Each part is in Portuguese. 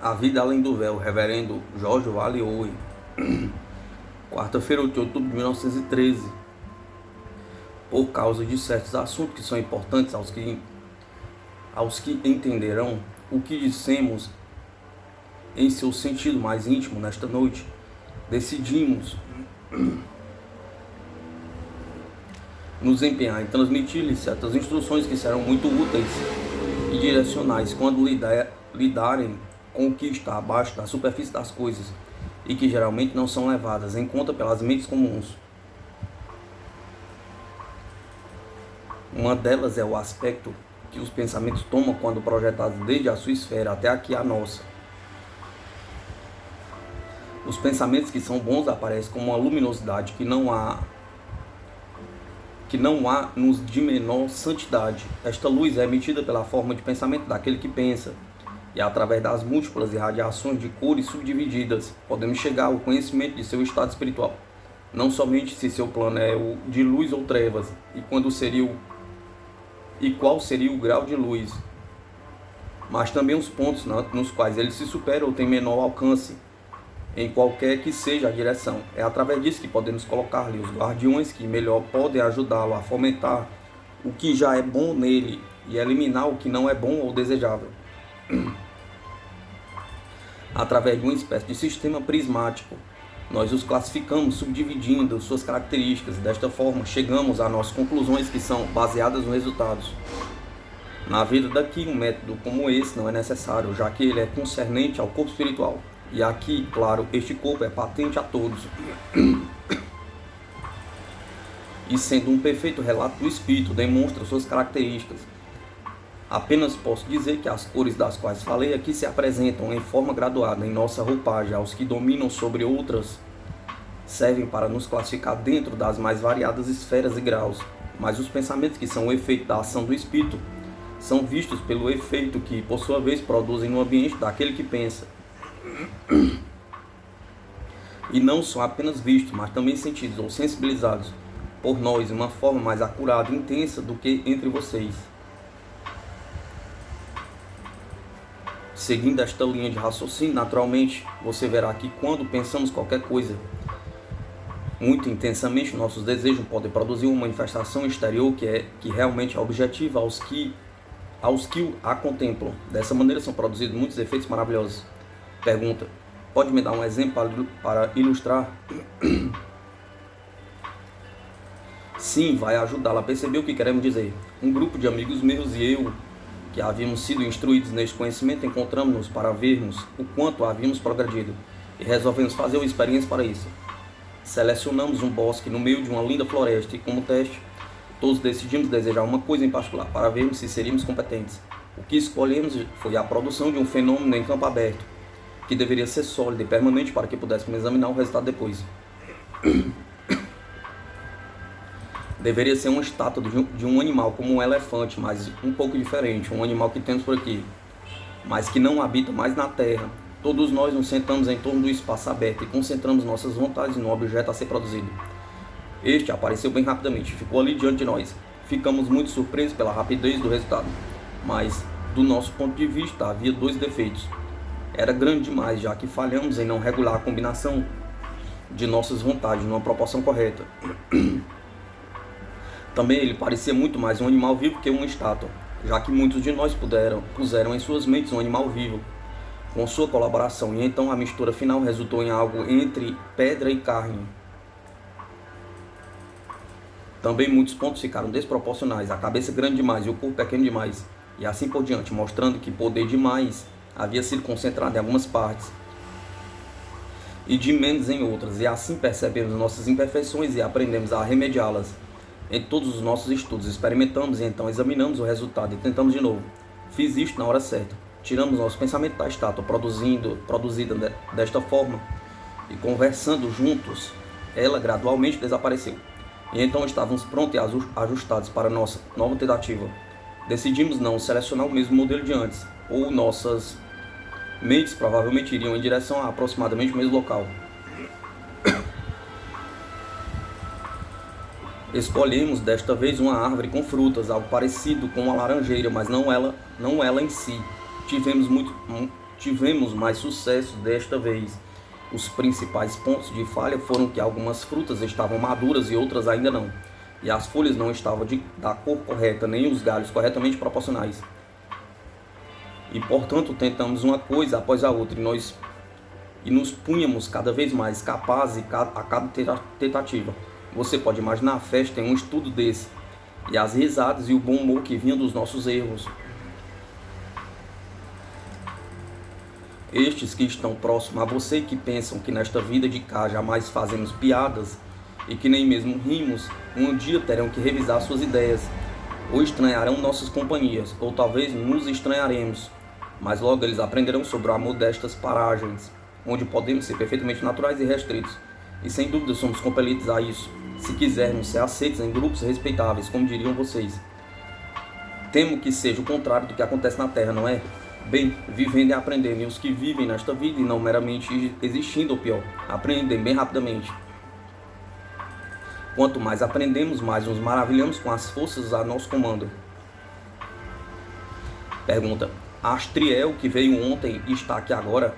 A Vida Além do Véu, Reverendo George Wally Owen, quarta-feira, 8 de outubro de 1913. Por causa de certos assuntos que são importantes aos que entenderão o que dissemos em seu sentido mais íntimo nesta noite, decidimos nos empenhar em transmitir-lhes certas instruções que serão muito úteis e direcionais quando lidarem com o que está abaixo da superfície das coisas e que geralmente não são levadas em conta pelas mentes comuns. Uma delas é o aspecto que os pensamentos tomam quando projetados desde a sua esfera até aqui a nossa. Os pensamentos que são bons aparecem como uma luminosidade que não há nos de menor santidade. Esta luz é emitida pela forma de pensamento daquele que pensa, e através das múltiplas irradiações de cores subdivididas, podemos chegar ao conhecimento de seu estado espiritual. Não somente se seu plano é o de luz ou trevas, e qual seria o grau de luz, mas também os pontos nos quais ele se supera ou tem menor alcance, em qualquer que seja a direção. É através disso que podemos colocar-lhe os guardiões que melhor podem ajudá-lo a fomentar o que já é bom nele e eliminar o que não é bom ou desejável. Através de uma espécie de sistema prismático, nós os classificamos subdividindo suas características. Desta forma, chegamos a nossas conclusões que são baseadas nos resultados. Na vida daqui, um método como esse não é necessário, já que ele é concernente ao corpo espiritual. E aqui, claro, este corpo é patente a todos. E sendo um perfeito relato do espírito, demonstra suas características. Apenas posso dizer que as cores das quais falei aqui se apresentam em forma graduada em nossa roupagem. Aos que dominam sobre outras, servem para nos classificar dentro das mais variadas esferas e graus. Mas os pensamentos que são o efeito da ação do espírito são vistos pelo efeito que, por sua vez, produzem no ambiente daquele que pensa. E não são apenas vistos, mas também sentidos ou sensibilizados por nós de uma forma mais acurada e intensa do que entre vocês. Seguindo esta linha de raciocínio, naturalmente, você verá que quando pensamos qualquer coisa muito intensamente, nossos desejos podem produzir uma manifestação exterior que realmente é objetiva aos que a contemplam. Dessa maneira são produzidos muitos efeitos maravilhosos. Pergunta: pode me dar um exemplo para ilustrar? Sim, vai ajudá-la a perceber o que queremos dizer. Um grupo de amigos meus e eu, que havíamos sido instruídos neste conhecimento, encontramos-nos para vermos o quanto havíamos progredido e resolvemos fazer uma experiência para isso. Selecionamos um bosque no meio de uma linda floresta e, como teste, todos decidimos desejar uma coisa em particular para vermos se seríamos competentes. O que escolhemos foi a produção de um fenômeno em campo aberto, que deveria ser sólido e permanente para que pudéssemos examinar o resultado depois. Deveria ser uma estátua de um animal como um elefante, mas um pouco diferente, um animal que temos por aqui, mas que não habita mais na terra. Todos nós nos sentamos em torno do espaço aberto e concentramos nossas vontades no objeto a ser produzido. Este apareceu bem rapidamente, ficou ali diante de nós. Ficamos muito surpresos pela rapidez do resultado, mas, do nosso ponto de vista, havia dois defeitos. Era grande demais, já que falhamos em não regular a combinação de nossas vontades numa proporção correta. Também ele parecia muito mais um animal vivo que uma estátua, já que muitos de nós puseram em suas mentes um animal vivo, com sua colaboração, e então a mistura final resultou em algo entre pedra e carne. Também muitos pontos ficaram desproporcionais, a cabeça grande demais e o corpo pequeno demais, e assim por diante, mostrando que poder demais havia sido concentrado em algumas partes e de menos em outras, e assim percebemos nossas imperfeições e aprendemos a remediá-las. Em todos os nossos estudos, experimentamos e então examinamos o resultado e tentamos de novo. Fiz isto na hora certa. Tiramos nosso pensamento da estátua produzida desta forma e, conversando juntos, ela gradualmente desapareceu. E então estávamos prontos e ajustados para nossa nova tentativa. Decidimos não selecionar o mesmo modelo de antes, ou nossas mentes provavelmente iriam em direção a aproximadamente o mesmo local. Escolhemos desta vez uma árvore com frutas, algo parecido com uma laranjeira, mas não ela em si. tivemos mais sucesso desta vez. Os principais pontos de falha foram que algumas frutas estavam maduras e outras ainda não, e as folhas não estavam da cor correta, nem os galhos corretamente proporcionais. E portanto tentamos uma coisa após a outra, e nos punhamos cada vez mais capazes a cada tentativa. Você pode imaginar a festa em um estudo desse, e as risadas e o bom humor que vinham dos nossos erros. Estes que estão próximos a você e que pensam que nesta vida de cá jamais fazemos piadas e que nem mesmo rimos, um dia terão que revisar suas ideias, ou estranharão nossas companhias, ou talvez nos estranharemos, mas logo eles aprenderão sobre o amor destas paragens, onde podemos ser perfeitamente naturais e restritos, e sem dúvida somos compelidos a isso, se quisermos ser aceitos em grupos respeitáveis, como diriam vocês. Temo que seja o contrário do que acontece na Terra, não é? Bem, vivendo e aprendendo, e os que vivem nesta vida e não meramente existindo, ou pior, aprendem bem rapidamente. Quanto mais aprendemos, mais nos maravilhamos com as forças a nosso comando. Pergunta: Astriel, que veio ontem e está aqui agora?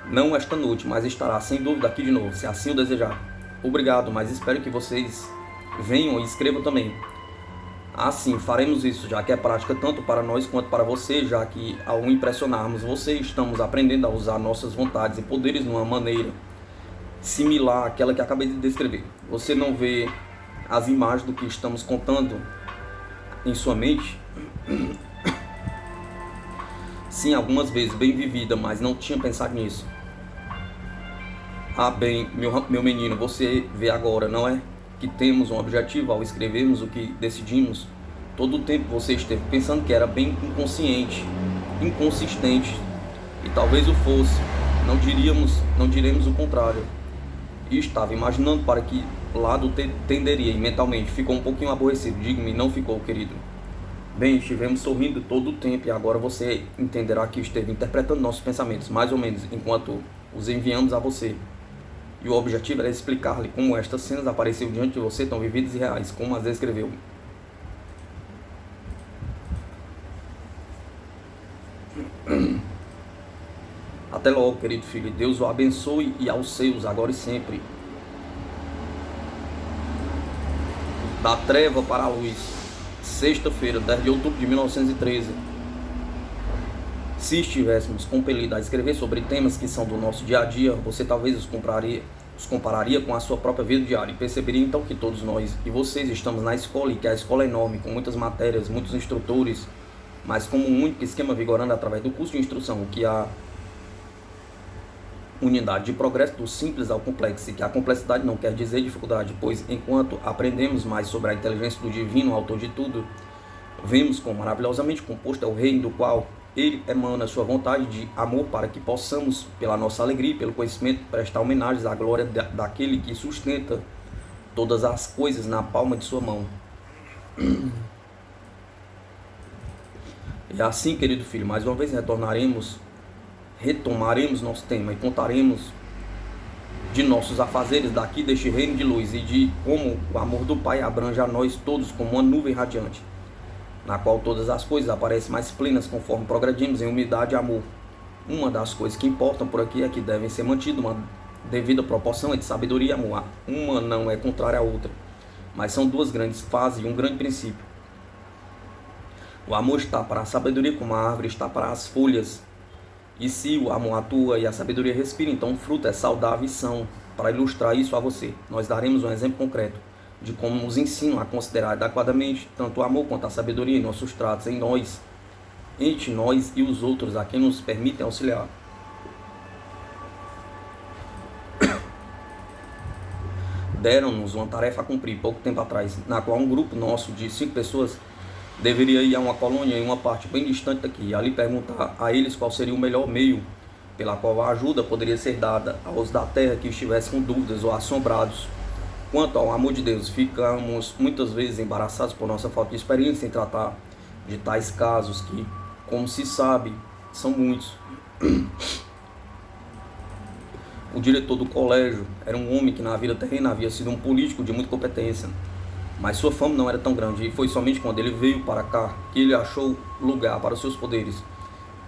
Não esta noite, mas estará sem dúvida aqui de novo, se assim o desejar. Obrigado, mas espero que vocês venham e escrevam também. Assim, faremos isso, já que é prática tanto para nós quanto para você, já que ao impressionarmos você, estamos aprendendo a usar nossas vontades e poderes de uma maneira similar àquela que acabei de descrever. Você não vê as imagens do que estamos contando em sua mente? Sim, algumas vezes bem vivida, mas não tinha pensado nisso. Ah, bem, meu menino, você vê agora, não é? Que temos um objetivo ao escrevermos o que decidimos. Todo o tempo você esteve pensando que era bem inconsciente, inconsistente, e talvez o fosse, não diremos o contrário. E estava imaginando para que lado tenderia, e mentalmente ficou um pouquinho aborrecido. Diga-me, não ficou, querido? Bem, estivemos sorrindo todo o tempo, e agora você entenderá que esteve interpretando nossos pensamentos, mais ou menos, enquanto os enviamos a você. E o objetivo era explicar-lhe como estas cenas apareceram diante de você, tão vividas e reais, como as descreveu. Até logo, querido filho. Deus o abençoe e aos seus, agora e sempre. Da treva para a luz. Sexta-feira, 10 de outubro de 1913. Se estivéssemos compelidos a escrever sobre temas que são do nosso dia a dia, você talvez os compararia com a sua própria vida diária, e perceberia então que todos nós e vocês estamos na escola, e que a escola é enorme, com muitas matérias, muitos instrutores, mas como um único esquema vigorando através do curso de instrução, que a unidade de progresso do simples ao complexo, e que a complexidade não quer dizer dificuldade, pois enquanto aprendemos mais sobre a inteligência do divino, autor de tudo, vemos quão maravilhosamente composto é o reino do qual ele emana sua vontade de amor, para que possamos, pela nossa alegria e pelo conhecimento, prestar homenagens à glória daquele que sustenta todas as coisas na palma de sua mão. E assim, querido filho, mais uma vez retomaremos nosso tema e contaremos de nossos afazeres daqui deste reino de luz, e de como o amor do Pai abrange a nós todos como uma nuvem radiante, na qual todas as coisas aparecem mais plenas conforme progredimos em humildade e amor. Uma das coisas que importam por aqui é que devem ser mantidas uma devida proporção entre sabedoria e amor. Uma não é contrária à outra, mas são duas grandes fases e um grande princípio. O amor está para a sabedoria como a árvore está para as folhas. E se o amor atua e a sabedoria respira, então o fruto é saudável e são. Para ilustrar isso a você, nós daremos um exemplo concreto de como nos ensinam a considerar adequadamente tanto o amor quanto a sabedoria em nossos tratos, entre nós e os outros, a quem nos permitem auxiliar. Deram-nos uma tarefa a cumprir pouco tempo atrás, na qual um grupo nosso de 5 pessoas deveria ir a uma colônia em uma parte bem distante daqui, e ali perguntar a eles qual seria o melhor meio pela qual a ajuda poderia ser dada aos da terra que estivessem com dúvidas ou assombrados quanto ao amor de Deus. Ficamos muitas vezes embaraçados por nossa falta de experiência em tratar de tais casos que, como se sabe, são muitos. O diretor do colégio era um homem que na vida terrena havia sido um político de muita competência, mas sua fama não era tão grande, e foi somente quando ele veio para cá que ele achou lugar para os seus poderes.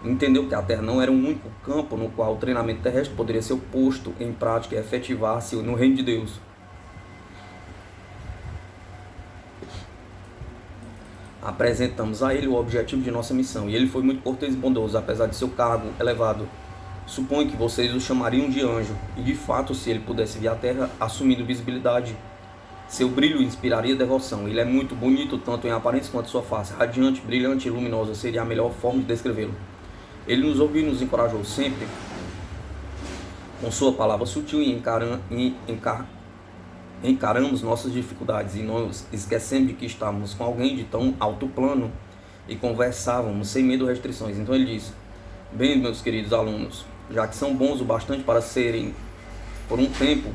Entendeu que a Terra não era um único campo no qual o treinamento terrestre poderia ser posto em prática e efetivar-se no reino de Deus. Apresentamos a ele o objetivo de nossa missão, e ele foi muito cortês e bondoso, apesar de seu cargo elevado. Suponho que vocês o chamariam de anjo, e de fato, se ele pudesse vir à Terra assumindo visibilidade, seu brilho inspiraria devoção. Ele é muito bonito, tanto em aparência quanto sua face. Radiante, brilhante e luminosa seria a melhor forma de descrevê-lo. Ele nos ouviu e nos encorajou sempre com sua palavra sutil e encaramos nossas dificuldades e nós esquecemos de que estávamos com alguém de tão alto plano e conversávamos sem medo ou restrições. Então ele disse: bem, meus queridos alunos, já que são bons o bastante para serem por um tempo,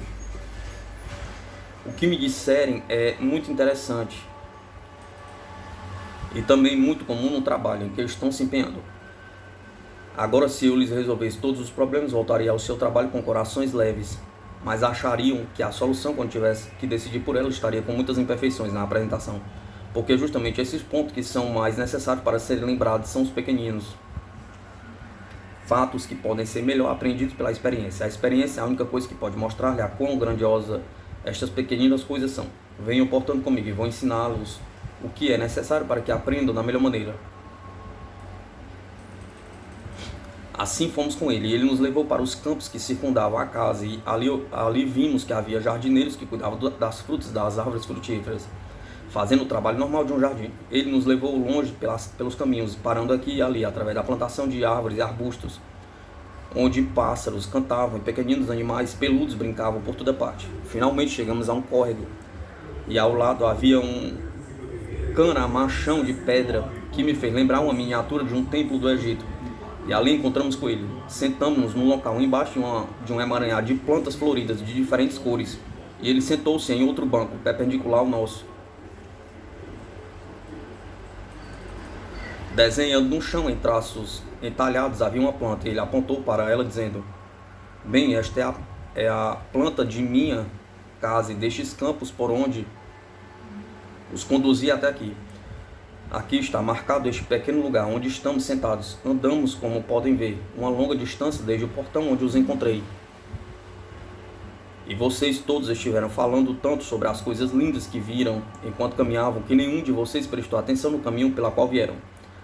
o que me disserem é muito interessante e também muito comum no trabalho em que estão se empenhando. Agora, se eu lhes resolvesse todos os problemas, voltaria ao seu trabalho com corações leves, mas achariam que a solução, quando tivesse que decidir por ela, estaria com muitas imperfeições na apresentação, porque justamente esses pontos que são mais necessários para serem lembrados são os pequeninos, fatos que podem ser melhor aprendidos pela experiência. A experiência é a única coisa que pode mostrar-lhe a quão grandiosa estas pequeninas coisas são. Venham, portanto, comigo e vou ensiná-los o que é necessário para que aprendam da melhor maneira. Assim fomos com ele, e ele nos levou para os campos que circundavam a casa, e ali vimos que havia jardineiros que cuidavam das frutas das árvores frutíferas, fazendo o trabalho normal de um jardim. Ele nos levou longe pelos caminhos, parando aqui e ali, através da plantação de árvores e arbustos, onde pássaros cantavam e pequeninos animais peludos brincavam por toda parte. Finalmente chegamos a um córrego, e ao lado havia um caramachão de pedra que me fez lembrar uma miniatura de um templo do Egito. E ali encontramos com ele. Sentamos-nos num local embaixo de um emaranhado de plantas floridas de diferentes cores. E ele sentou-se em outro banco, perpendicular ao nosso. Desenhando no chão em traços entalhados havia uma planta. E ele apontou para ela dizendo: bem, esta é a planta de minha casa e destes campos por onde os conduzi até aqui. Aqui está marcado este pequeno lugar onde estamos sentados. Andamos, como podem ver, uma longa distância desde o portão onde os encontrei. E vocês todos estiveram falando tanto sobre as coisas lindas que viram enquanto caminhavam, que nenhum de vocês prestou atenção no caminho pela qual vieram.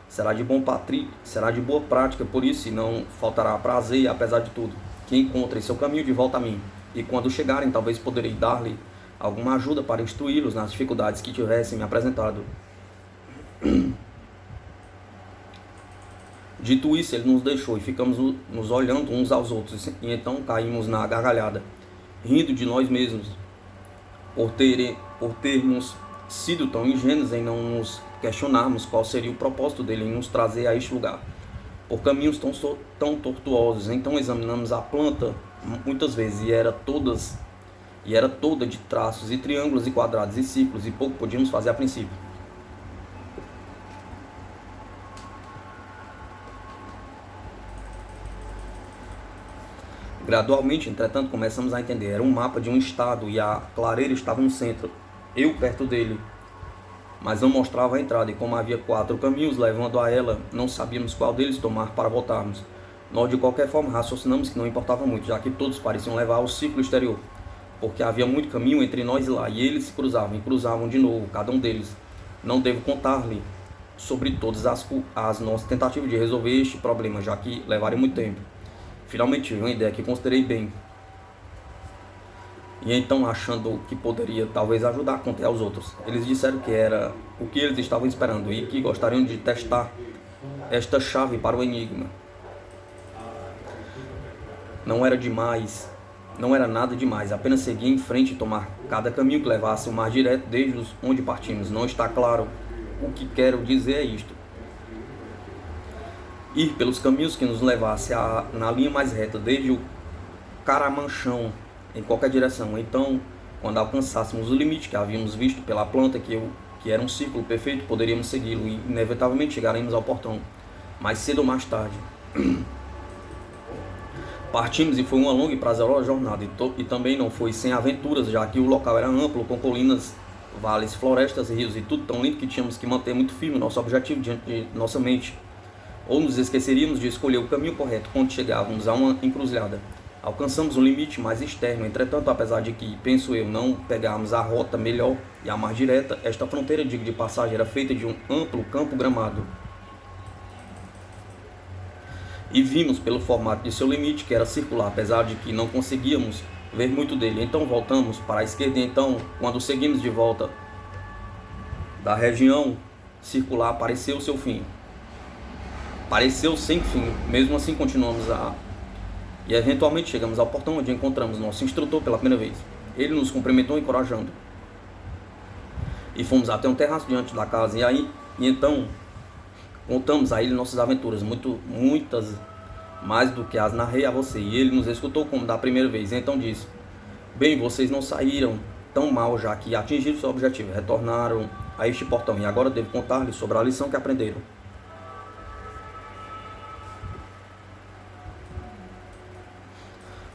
Será de boa prática, por isso, e não faltará prazer, apesar de tudo, que encontrem seu caminho de volta a mim. E quando chegarem, talvez poderei dar-lhe alguma ajuda para instruí-los nas dificuldades que tivessem me apresentado. Dito isso, ele nos deixou e ficamos nos olhando uns aos outros, e então caímos na gargalhada, rindo de nós mesmos por termos sido tão ingênuos em não nos questionarmos qual seria o propósito dele em nos trazer a este lugar, por caminhos tão tortuosos. Então examinamos a planta muitas vezes e era toda de traços e triângulos e quadrados e círculos, e pouco podíamos fazer a princípio. Gradualmente, entretanto, começamos a entender. Era um mapa de um estado e a clareira estava no centro, eu perto dele, mas não mostrava a entrada, e como havia 4 caminhos levando a ela, não sabíamos qual deles tomar para voltarmos. Nós, de qualquer forma, raciocinamos que não importava muito, já que todos pareciam levar ao círculo exterior, porque havia muito caminho entre nós e lá, e eles se cruzavam e cruzavam de novo, cada um deles. Não devo contar-lhe sobre todas as nossas tentativas de resolver este problema, já que levaria muito tempo. Finalmente tive uma ideia que considerei bem. E então, achando que poderia talvez ajudar, contei aos outros. Eles disseram que era o que eles estavam esperando e que gostariam de testar esta chave para o enigma. Não era nada demais, apenas seguir em frente e tomar cada caminho que levasse o mais direto desde onde partimos. Não está claro o que quero dizer é isto. Ir pelos caminhos que nos levasse na linha mais reta, desde o caramanchão, em qualquer direção. Então, quando alcançássemos o limite que havíamos visto pela planta, que era um círculo perfeito, poderíamos segui-lo e inevitavelmente chegaremos ao portão, mais cedo ou mais tarde. Partimos e foi uma longa e prazerosa jornada, e também não foi sem aventuras, já que o local era amplo, com colinas, vales, florestas, rios e tudo tão lindo que tínhamos que manter muito firme nosso objetivo diante de nossa mente. ou nos esqueceríamos de escolher o caminho correto quando chegávamos a uma encruzilhada. Alcançamos um limite mais externo, entretanto, apesar de que, penso eu, não pegarmos a rota melhor e a mais direta, esta fronteira, digo de passagem, era feita de um amplo campo gramado. E vimos pelo formato de seu limite que era circular, apesar de que não conseguíamos ver muito dele. Então voltamos para a esquerda e então, quando seguimos de volta da região circular, apareceu seu fim. Pareceu sem fim, mesmo assim continuamos e eventualmente chegamos ao portão onde encontramos nosso instrutor pela primeira vez. Ele nos cumprimentou encorajando. E fomos até um terraço diante da casa e então contamos a ele nossas aventuras, muitas mais do que as narrei a você. E ele nos escutou como da primeira vez. E então disse: bem, vocês não saíram tão mal, já que atingiram seu objetivo, retornaram a este portão, e agora devo contar-lhes sobre a lição que aprenderam.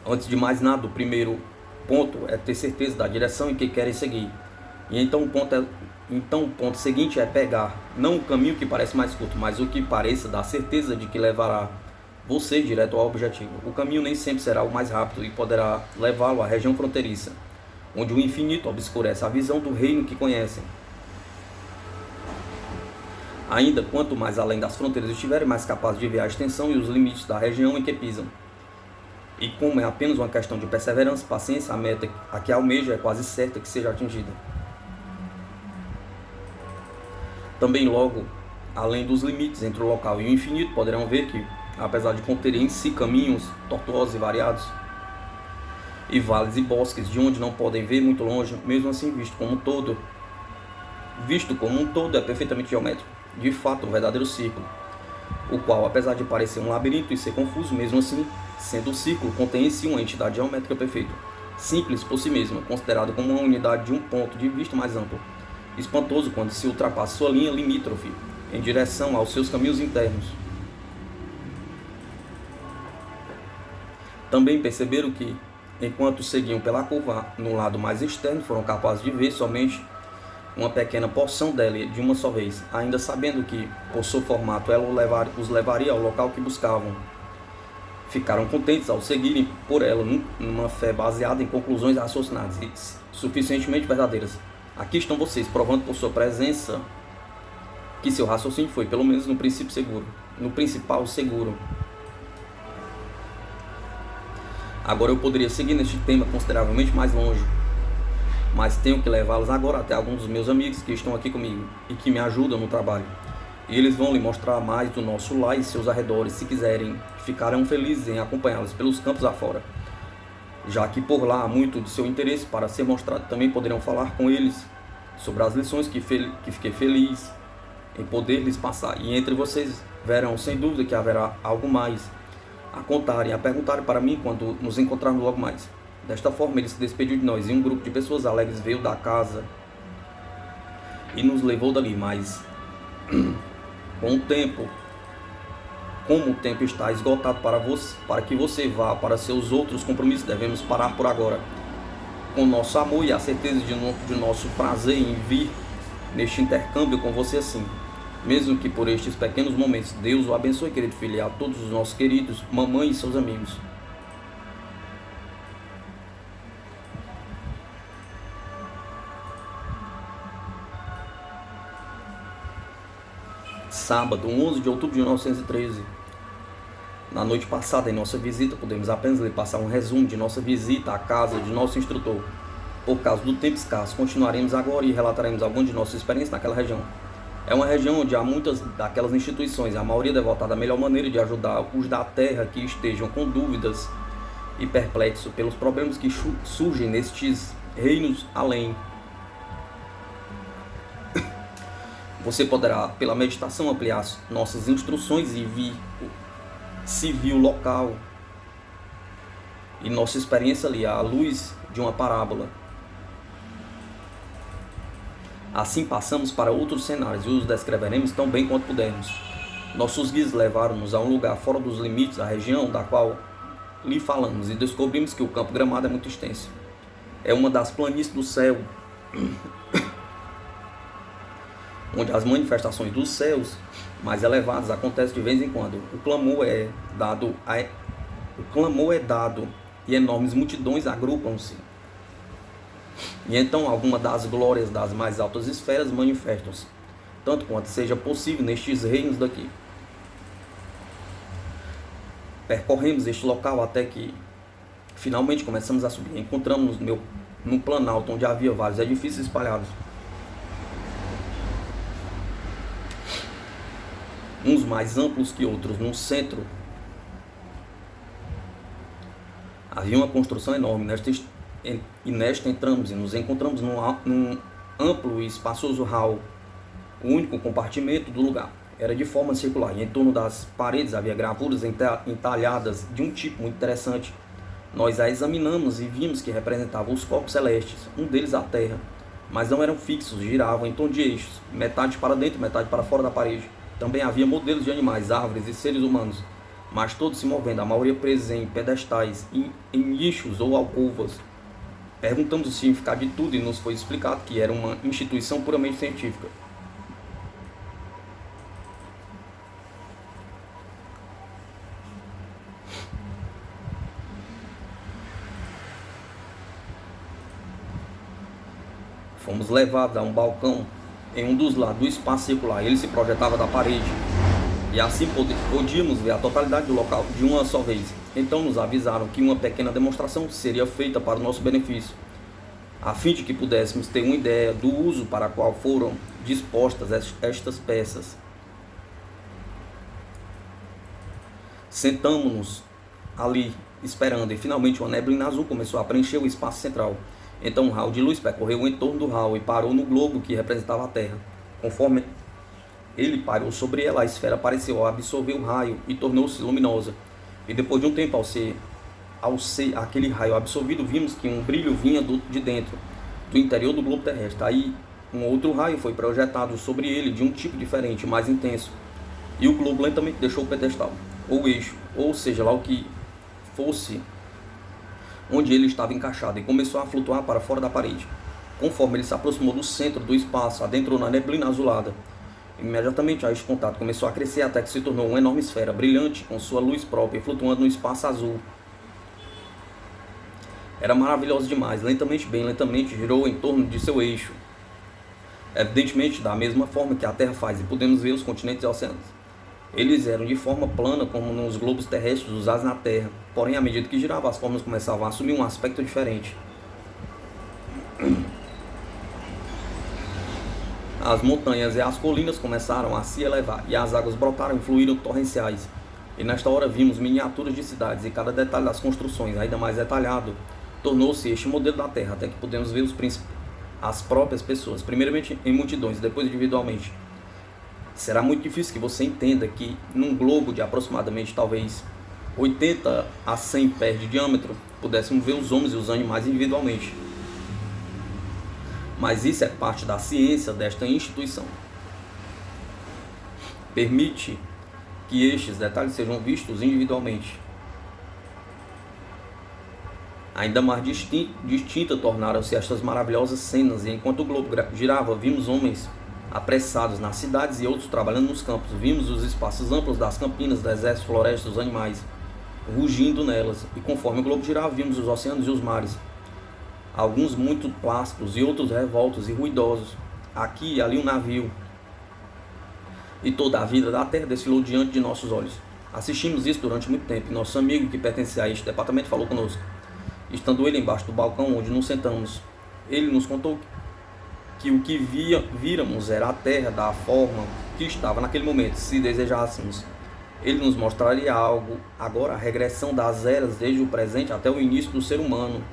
Antes de mais nada, o primeiro ponto é ter certeza da direção em que querem seguir. E então o ponto seguinte é pegar não o caminho que parece mais curto, mas o que pareça dar certeza de que levará você direto ao objetivo. O caminho nem sempre será o mais rápido e poderá levá-lo à região fronteiriça, onde o infinito obscurece a visão do reino que conhecem. Ainda, quanto mais além das fronteiras estiverem, mais capazes de ver a extensão e os limites da região em que pisam. E como é apenas uma questão de perseverança e paciência, a meta a que almeja é quase certa que seja atingida. Também logo, além dos limites entre o local e o infinito, poderão ver que, apesar de conterem em si caminhos tortuosos e variados, e vales e bosques de onde não podem ver muito longe, mesmo assim visto como um todo é perfeitamente geométrico, de fato um verdadeiro círculo, o qual, apesar de parecer um labirinto e ser confuso, mesmo assim, sendo o círculo, contém em si uma entidade geométrica perfeita, simples por si mesma, considerado como uma unidade de um ponto de vista mais amplo, espantoso quando se ultrapassa sua linha limítrofe em direção aos seus caminhos internos. Também perceberam que, enquanto seguiam pela curva no lado mais externo, foram capazes de ver somente uma pequena porção dela de uma só vez, ainda sabendo que, por seu formato, ela os levaria ao local que buscavam. Ficaram contentes ao seguirem por ela numa fé baseada em conclusões raciocinadas e suficientemente verdadeiras. Aqui estão vocês, provando por sua presença que seu raciocínio foi, pelo menos no principal, seguro. Agora eu poderia seguir neste tema consideravelmente mais longe, mas tenho que levá-los agora até alguns dos meus amigos que estão aqui comigo e que me ajudam no trabalho. E eles vão lhe mostrar mais do nosso lar e seus arredores. Se quiserem, ficarão felizes em acompanhá-los pelos campos afora, já que por lá há muito de seu interesse para ser mostrado. Também poderão falar com eles sobre as lições que fiquei feliz em poder lhes passar. E entre vocês verão sem dúvida que haverá algo mais a contarem, a perguntarem para mim quando nos encontrarmos logo mais. Desta forma ele se despediu de nós, e um grupo de pessoas alegres veio da casa e nos levou dali. Mas como o tempo está esgotado para que você vá para seus outros compromissos, devemos parar por agora. Com nosso amor e a certeza de nosso prazer em vir neste intercâmbio com você assim. Mesmo que por estes pequenos momentos, Deus o abençoe, querido filho, e a todos os nossos queridos, mamãe e seus amigos. Sábado, 11 de outubro de 1913. Na noite passada, em nossa visita, podemos apenas lhe passar um resumo de nossa visita à casa de nosso instrutor. Por causa do tempo escasso, continuaremos agora e relataremos algumas de nossas experiências naquela região. É uma região onde há muitas daquelas instituições, a maioria devotada à melhor maneira de ajudar os da terra que estejam com dúvidas e perplexos pelos problemas que surgem nestes reinos além. Você poderá, pela meditação, ampliar nossas instruções e se viu o local e nossa experiência ali à luz de uma parábola. Assim passamos para outros cenários e os descreveremos tão bem quanto pudermos. Nossos guias levaram-nos a um lugar fora dos limites da região da qual lhe falamos e descobrimos que o campo gramado é muito extenso. É uma das planícies do céu, onde as manifestações dos céus mais elevados acontecem de vez em quando. O clamor é dado e enormes multidões agrupam-se. E então alguma das glórias das mais altas esferas manifestam-se, tanto quanto seja possível nestes reinos daqui. Percorremos este local até que finalmente começamos a subir. Encontramos no planalto onde havia vários edifícios espalhados, uns mais amplos que outros. No centro havia uma construção enorme. Nesta entramos e nos encontramos num amplo e espaçoso hall. O único compartimento do lugar era de forma circular, e em torno das paredes havia gravuras entalhadas de um tipo muito interessante. Nós a examinamos e vimos que representavam os corpos celestes, um deles a terra, mas não eram fixos, giravam em torno de eixos, metade para dentro, metade para fora da parede. Também havia modelos de animais, árvores e seres humanos, mas todos se movendo, a maioria presos em pedestais, em nichos ou alcovas. Perguntamos o significado de tudo e nos foi explicado que era uma instituição puramente científica. Fomos levados a um balcão em um dos lados do espaço circular. Ele se projetava da parede, e assim podíamos ver a totalidade do local de uma só vez. Então nos avisaram que uma pequena demonstração seria feita para o nosso benefício, a fim de que pudéssemos ter uma ideia do uso para qual foram dispostas estas peças. Sentamos-nos ali, esperando, e finalmente uma neblina azul começou a preencher o espaço central. Então um raio de luz percorreu em torno do raio e parou no globo que representava a Terra. Conforme ele parou sobre ela, a esfera pareceu absorver o raio e tornou-se luminosa. E depois de um tempo, ao ser aquele raio absorvido, vimos que um brilho vinha de dentro, do interior do globo terrestre. Aí um outro raio foi projetado sobre ele de um tipo diferente, mais intenso. E o globo lentamente deixou o pedestal, ou eixo, ou seja lá o que fosse, onde ele estava encaixado, e começou a flutuar para fora da parede. Conforme ele se aproximou do centro do espaço, adentrou na neblina azulada. Imediatamente este contato começou a crescer até que se tornou uma enorme esfera, brilhante, com sua luz própria, flutuando no espaço azul. Era maravilhoso demais. Bem lentamente, girou em torno de seu eixo, evidentemente da mesma forma que a Terra faz, e podemos ver os continentes e oceanos. Eles eram de forma plana, como nos globos terrestres usados na Terra. Porém, à medida que girava, as formas começavam a assumir um aspecto diferente. As montanhas e as colinas começaram a se elevar, e as águas brotaram e fluíram torrenciais. E nesta hora vimos miniaturas de cidades, e cada detalhe das construções, ainda mais detalhado, tornou-se este modelo da Terra, até que podemos ver as próprias pessoas, primeiramente em multidões, depois individualmente. Será muito difícil que você entenda que num globo de aproximadamente talvez 80 a 100 pés de diâmetro, pudéssemos ver os homens e os animais individualmente. Mas isso é parte da ciência desta instituição. Permite que estes detalhes sejam vistos individualmente. Ainda mais distinta tornaram-se estas maravilhosas cenas, e enquanto o globo girava, vimos homens apressados nas cidades e outros trabalhando nos campos. Vimos os espaços amplos das campinas, desertos, florestas, os animais rugindo nelas, e conforme o globo girava, vimos os oceanos e os mares, alguns muito plácidos e outros revoltos e ruidosos, aqui e ali um navio, e toda a vida da terra desfilou diante de nossos olhos. Assistimos isso durante muito tempo, e nosso amigo que pertencia a este departamento falou conosco, estando ele embaixo do balcão onde nos sentamos. Ele nos contou que o que víramos era a Terra da forma que estava naquele momento, se desejássemos. Ele nos mostraria algo, agora a regressão das eras desde o presente até o início do ser humano,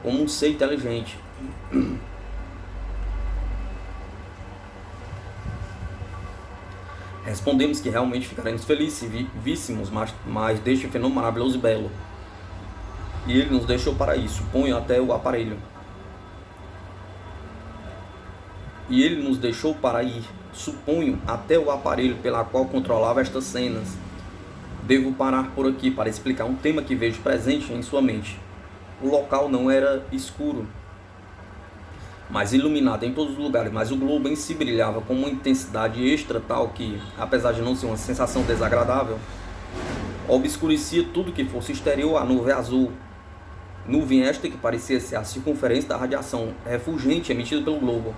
como um ser inteligente. Respondemos que realmente ficaremos felizes se víssemos mais deste fenômeno maravilhoso e belo. E ele nos deixou para isso, suponho, até o aparelho. E ele nos deixou para ir, suponho, até o aparelho pela qual controlava estas cenas. Devo parar por aqui para explicar um tema que vejo presente em sua mente. O local não era escuro. mas iluminado em todos os lugares, mas o globo em si brilhava com uma intensidade extra tal que, apesar de não ser uma sensação desagradável, obscurecia tudo que fosse exterior à nuvem azul. Nuvem esta que parecia ser a circunferência da radiação refulgente emitida pelo globo.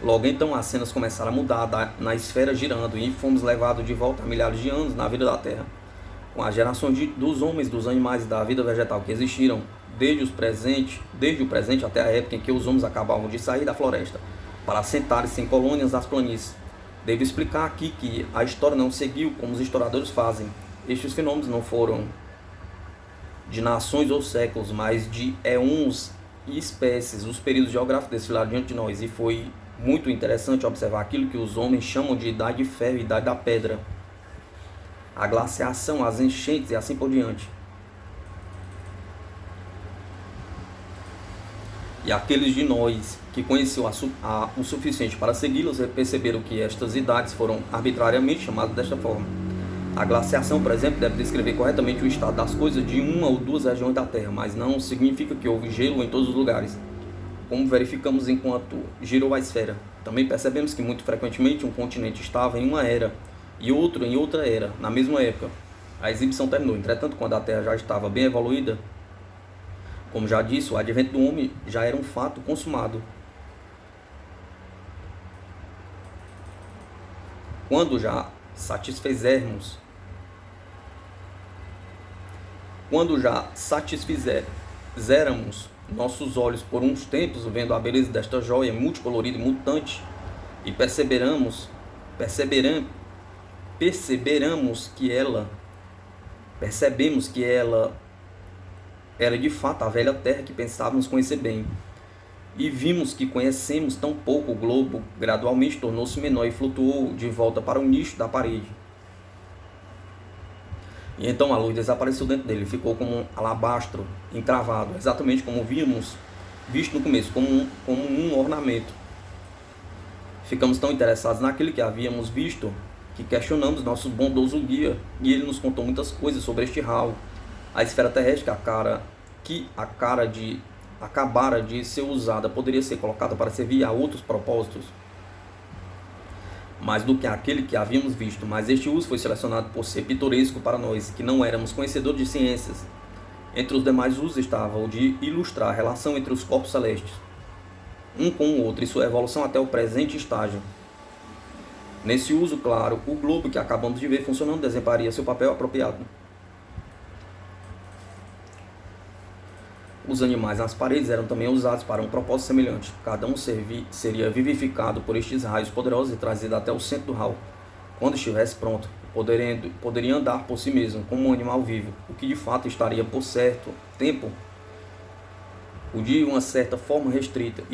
Logo então as cenas começaram a mudar na esfera girando e fomos levados de volta a milhares de anos na vida da Terra, com as gerações dos homens, dos animais e da vida vegetal que existiram desde o presente até a época em que os homens acabavam de sair da floresta para assentarem-se em colônias nas planícies. Devo explicar aqui que a história não seguiu como os historiadores fazem. Estes fenômenos não foram de nações ou séculos, mas de éons e espécies. Os períodos geográficos desfilaram diante de nós e foi muito interessante observar aquilo que os homens chamam de idade de ferro e idade da pedra, a glaciação, as enchentes e assim por diante. E aqueles de nós que conheciam o suficiente para segui-las perceberam que estas idades foram arbitrariamente chamadas desta forma. A glaciação, por exemplo, deve descrever corretamente o estado das coisas de uma ou duas regiões da Terra, mas não significa que houve gelo em todos os lugares, como verificamos enquanto girou a esfera. Também percebemos que muito frequentemente um continente estava em uma era e outro em outra era, na mesma época. A exibição terminou. Entretanto, quando a Terra já estava bem evoluída, como já disse, o advento do homem já era um fato consumado. Quando já satisfizéramos nossos olhos por uns tempos vendo a beleza desta joia multicolorida e mutante, e perceberamos que ela era de fato a velha terra que pensávamos conhecer bem, e vimos que conhecemos tão pouco. O globo gradualmente tornou-se menor e flutuou de volta para o nicho da parede. E então a luz desapareceu dentro dele, ficou como um alabastro encravado, exatamente como vimos visto no começo, como um ornamento. Ficamos tão interessados naquilo que havíamos visto que questionamos nosso bondoso guia, e ele nos contou muitas coisas sobre este ralo, a esfera terrestre, que acabara de ser usada, poderia ser colocada para servir a outros propósitos, mais do que aquele que havíamos visto, mas este uso foi selecionado por ser pitoresco para nós, que não éramos conhecedores de ciências. Entre os demais usos estava o de ilustrar a relação entre os corpos celestes, um com o outro, e sua evolução até o presente estágio. Nesse uso, claro, o globo que acabamos de ver funcionando desempenharia seu papel apropriado. Os animais nas paredes eram também usados para um propósito semelhante. Cada um seria vivificado por estes raios poderosos e trazido até o centro do hall. Quando estivesse pronto, poderia andar por si mesmo, como um animal vivo, o que de fato estaria por certo tempo, o de uma certa forma restrita,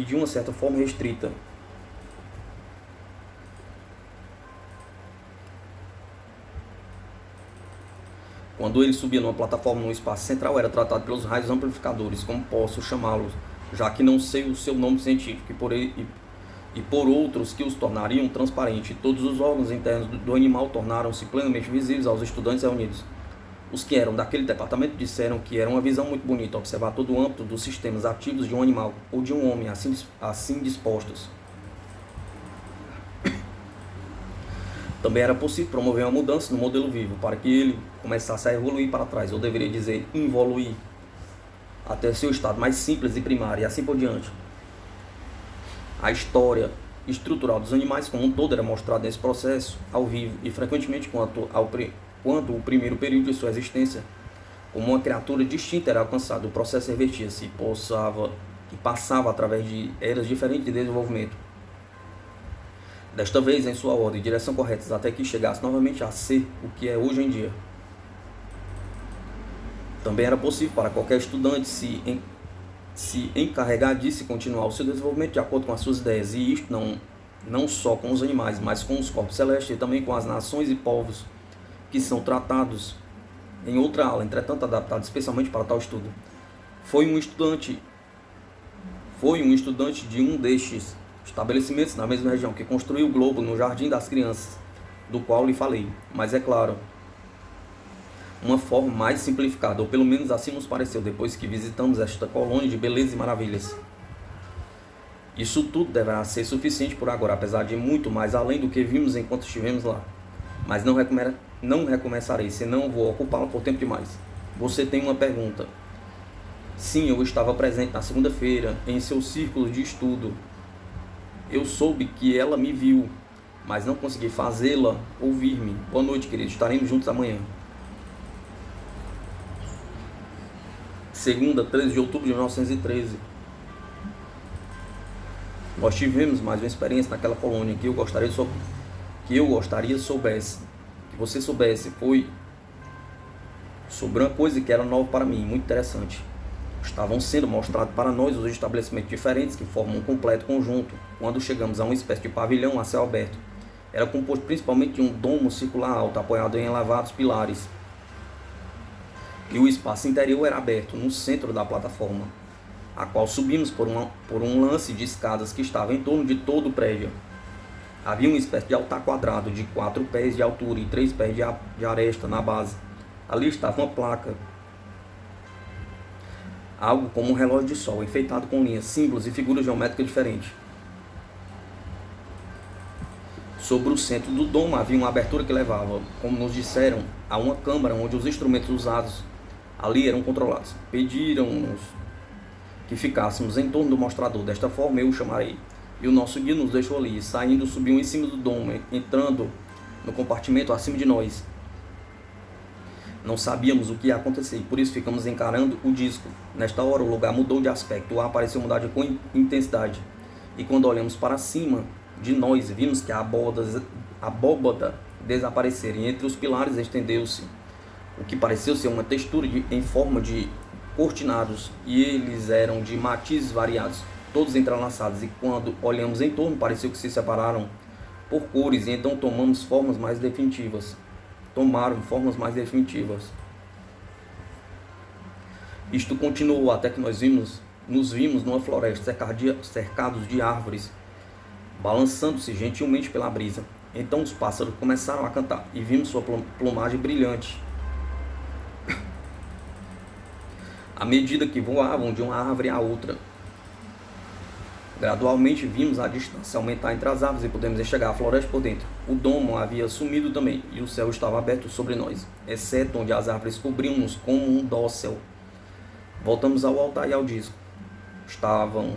Quando ele subia numa plataforma no espaço central, era tratado pelos raios amplificadores, como posso chamá-los, já que não sei o seu nome científico, e por outros que os tornariam transparente. Todos os órgãos internos do animal tornaram-se plenamente visíveis aos estudantes reunidos. Os que eram daquele departamento disseram que era uma visão muito bonita observar todo o âmbito dos sistemas ativos de um animal ou de um homem assim dispostos. Também era possível promover uma mudança no modelo vivo, para que ele começasse a evoluir para trás, ou deveria dizer, involuir, até seu estado mais simples e primário, e assim por diante. A história estrutural dos animais como um todo era mostrada nesse processo, ao vivo, e frequentemente quando o primeiro período de sua existência, como uma criatura distinta era alcançado, o processo revertia-se e passava através de eras diferentes de desenvolvimento. Desta vez em sua ordem e direção corretas, até que chegasse novamente a ser o que é hoje em dia. Também era possível para qualquer estudante se encarregar disso e continuar o seu desenvolvimento de acordo com as suas ideias, e isto não só com os animais, mas com os corpos celestes e também com as nações e povos que são tratados em outra aula, entretanto adaptado especialmente para tal estudo. Foi um estudante de um destes estabelecimentos na mesma região que construiu o globo no Jardim das Crianças, do qual lhe falei. Mas é claro, uma forma mais simplificada, ou pelo menos assim nos pareceu depois que visitamos esta colônia de beleza e maravilhas. Isso tudo deverá ser suficiente por agora, apesar de muito mais além do que vimos enquanto estivemos lá. Mas não recomeçarei, senão vou ocupá-lo por tempo demais. Você tem uma pergunta? Sim, eu estava presente na segunda-feira, em seu círculo de estudo. Eu soube que ela me viu, mas não consegui fazê-la ouvir-me. Boa noite, querido. Estaremos juntos amanhã. Segunda, 13 de outubro de 1913. Nós tivemos mais uma experiência naquela colônia que eu gostaria soubesse. Que você soubesse. Foi sobre uma coisa que era nova para mim, muito interessante. Estavam sendo mostrados para nós os estabelecimentos diferentes que formam um completo conjunto. Quando chegamos a uma espécie de pavilhão a céu aberto, era composto principalmente de um domo circular alto, apoiado em elevados pilares. E o espaço interior era aberto, no centro da plataforma, a qual subimos por um lance de escadas que estava em torno de todo o prédio. Havia uma espécie de altar quadrado de 4 pés de altura e 3 pés de aresta na base. Ali estava uma placa, algo como um relógio de sol, enfeitado com linhas, símbolos e figuras geométricas diferentes. Sobre o centro do domo havia uma abertura que levava, como nos disseram, a uma câmara onde os instrumentos usados ali eram controlados. Pediram-nos que ficássemos em torno do mostrador. Desta forma eu o chamarei. E o nosso guia nos deixou ali. Saindo, subiu em cima do domo, entrando no compartimento acima de nós. Não sabíamos o que ia acontecer e por isso ficamos encarando o disco. Nesta hora o lugar mudou de aspecto, o ar pareceu mudar de intensidade. E quando olhamos para cima de nós, vimos que a abóbada desaparecera e entre os pilares estendeu-se o que pareceu ser uma textura em forma de cortinados, e eles eram de matizes variados, todos entrelaçados, e quando olhamos em torno pareceu que se separaram por cores e então tomaram formas mais definitivas. Isto continuou até que nos vimos numa floresta cercados de árvores, balançando-se gentilmente pela brisa. Então os pássaros começaram a cantar e vimos sua plumagem brilhante à medida que voavam de uma árvore à outra. Gradualmente vimos a distância aumentar entre as árvores e pudemos enxergar a floresta por dentro. O domo havia sumido também e o céu estava aberto sobre nós, exceto onde as árvores cobriam-nos como um dossel. Voltamos ao altar e ao disco. Estavam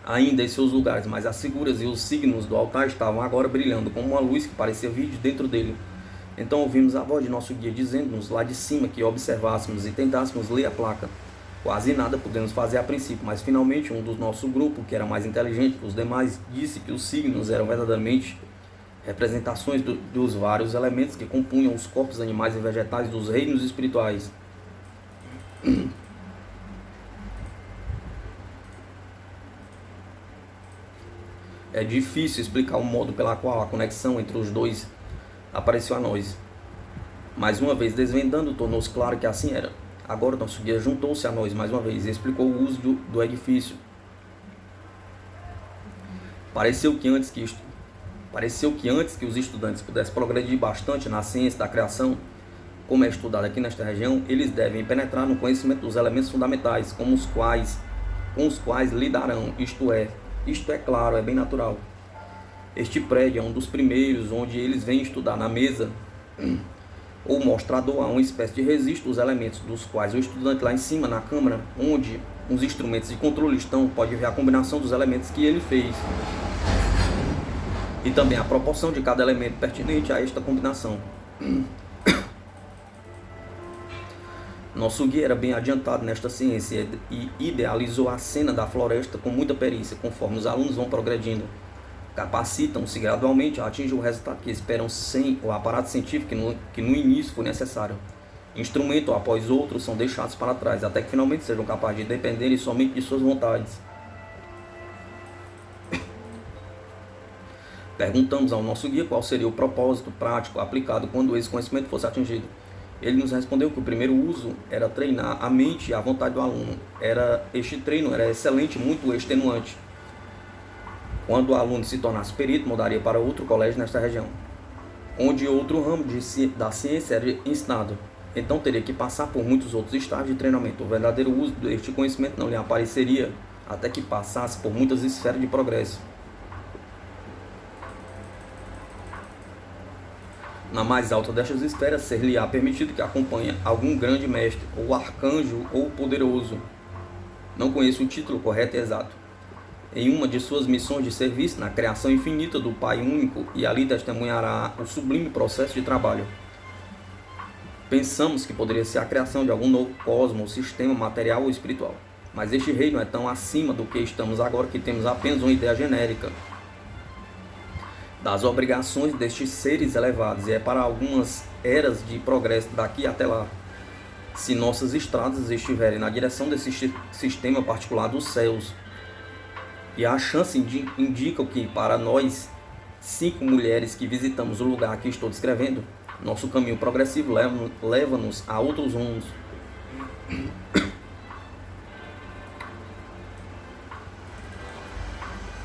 ainda em seus lugares, mas as figuras e os signos do altar estavam agora brilhando como uma luz que parecia vir de dentro dele. Então ouvimos a voz de nosso guia dizendo-nos lá de cima que observássemos e tentássemos ler a placa. Quase nada pudemos fazer a princípio, mas finalmente um do nosso grupo, que era mais inteligente que os demais, disse que os signos eram verdadeiramente representações dos vários elementos que compunham os corpos animais e vegetais dos reinos espirituais. É difícil explicar o modo pela qual a conexão entre os dois apareceu a nós. Mais uma vez desvendando, tornou-se claro que assim era. Agora nosso guia juntou-se a nós mais uma vez e explicou o uso do edifício. Pareceu que antes que os estudantes pudessem progredir bastante na ciência da criação, como é estudado aqui nesta região, eles devem penetrar no conhecimento dos elementos fundamentais, com os quais lidarão, isto é claro, é bem natural. Este prédio é um dos primeiros onde eles vêm estudar na mesa ou mostrador a uma espécie de registro dos elementos, dos quais o estudante lá em cima, na câmara, onde os instrumentos de controle estão, pode ver a combinação dos elementos que ele fez e também a proporção de cada elemento pertinente a esta combinação. Nosso guia era bem adiantado nesta ciência e idealizou a cena da floresta com muita perícia, conforme os alunos vão progredindo. Capacitam-se gradualmente a atingir o resultado que esperam sem o aparato científico que no início foi necessário. Instrumento após outro são deixados para trás, até que finalmente sejam capazes de dependerem somente de suas vontades. Perguntamos ao nosso guia qual seria o propósito prático aplicado quando esse conhecimento fosse atingido. Ele nos respondeu que o primeiro uso era treinar a mente e a vontade do aluno. Este treino era excelente, muito extenuante. Quando o aluno se tornasse perito, mudaria para outro colégio nesta região, onde outro ramo da ciência era ensinado. então teria que passar por muitos outros estágios de treinamento. O verdadeiro uso deste conhecimento não lhe apareceria até que passasse por muitas esferas de progresso. Na mais alta destas esferas, ser-lhe-á permitido que acompanhe algum grande mestre, ou arcanjo, ou poderoso. Não conheço o título correto e exato. Em uma de suas missões de serviço na criação infinita do Pai Único, e ali testemunhará o sublime processo de trabalho. Pensamos que poderia ser a criação de algum novo cosmo, sistema material ou espiritual. Mas este reino é tão acima do que estamos agora que temos apenas uma ideia genérica das obrigações destes seres elevados, e é para algumas eras de progresso daqui até lá. Se nossas estradas estiverem na direção desse sistema particular dos céus, e a chance indica que para nós, 5 mulheres que visitamos o lugar que estou descrevendo, nosso caminho progressivo leva-nos a outros rumos.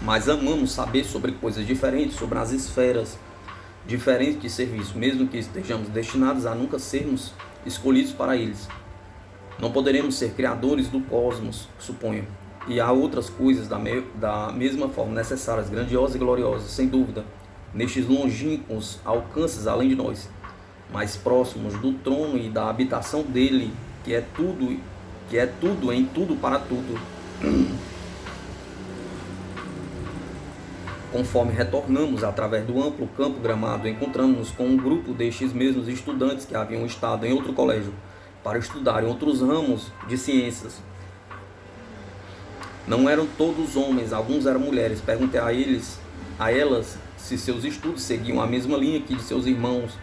Mas amamos saber sobre coisas diferentes, sobre as esferas diferentes de serviço, mesmo que estejamos destinados a nunca sermos escolhidos para eles. Não poderemos ser criadores do cosmos, suponho, e há outras coisas da mesma forma necessárias, grandiosas e gloriosas, sem dúvida, nestes longínquos alcances além de nós, mais próximos do trono e da habitação dele, que é tudo em tudo para tudo. Conforme retornamos através do amplo campo gramado, encontramos-nos com um grupo destes mesmos estudantes que haviam estado em outro colégio para estudar em outros ramos de ciências. Não eram todos homens, alguns eram mulheres. Perguntei a elas se seus estudos seguiam a mesma linha que de seus irmãos,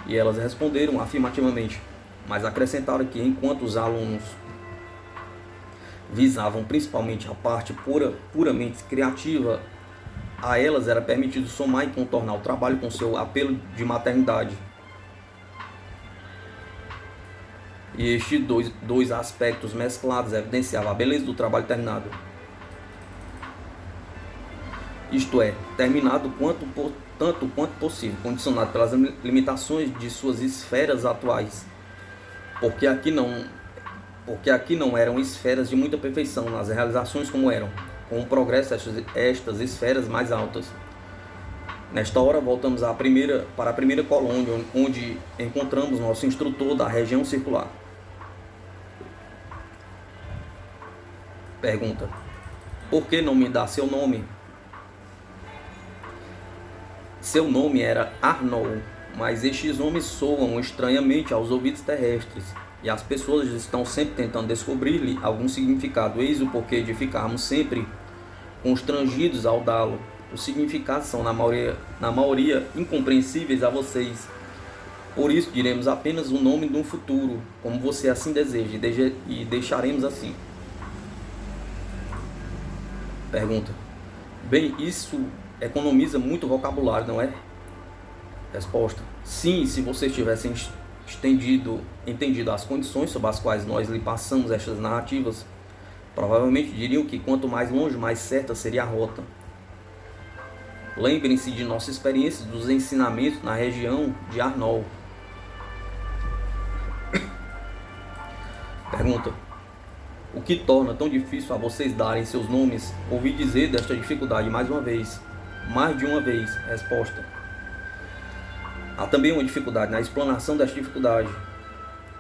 e elas responderam afirmativamente, mas acrescentaram que enquanto os alunos visavam principalmente a parte puramente criativa, a elas era permitido somar e contornar o trabalho com seu apelo de maternidade. E estes dois aspectos mesclados evidenciavam a beleza do trabalho terminado. Isto é, terminado tanto quanto possível, condicionado pelas limitações de suas esferas atuais. Porque aqui não eram esferas de muita perfeição nas realizações como eram, com o progresso estas esferas mais altas. Nesta hora voltamos para a primeira colônia, onde encontramos nosso instrutor da região circular. Pergunta: por que não me dá seu nome? Seu nome era Arnold, mas estes nomes soam estranhamente aos ouvidos terrestres, e as pessoas estão sempre tentando descobrir-lhe algum significado. Eis o porquê de ficarmos sempre constrangidos ao dá-lo. Os significados são, na maioria, incompreensíveis a vocês. Por isso, diremos apenas o nome de um futuro, como você assim deseja, e deixaremos assim. Pergunta: bem, isso economiza muito vocabulário, não é? Resposta: sim, se vocês tivessem entendido as condições sob as quais nós lhe passamos estas narrativas, provavelmente diriam que quanto mais longe, mais certa seria a rota. Lembrem-se de nossa experiência dos ensinamentos na região de Arnold. Pergunta: o que torna tão difícil a vocês darem seus nomes? Ouvi dizer desta dificuldade mais de uma vez. Resposta: há também uma dificuldade na explanação desta dificuldade.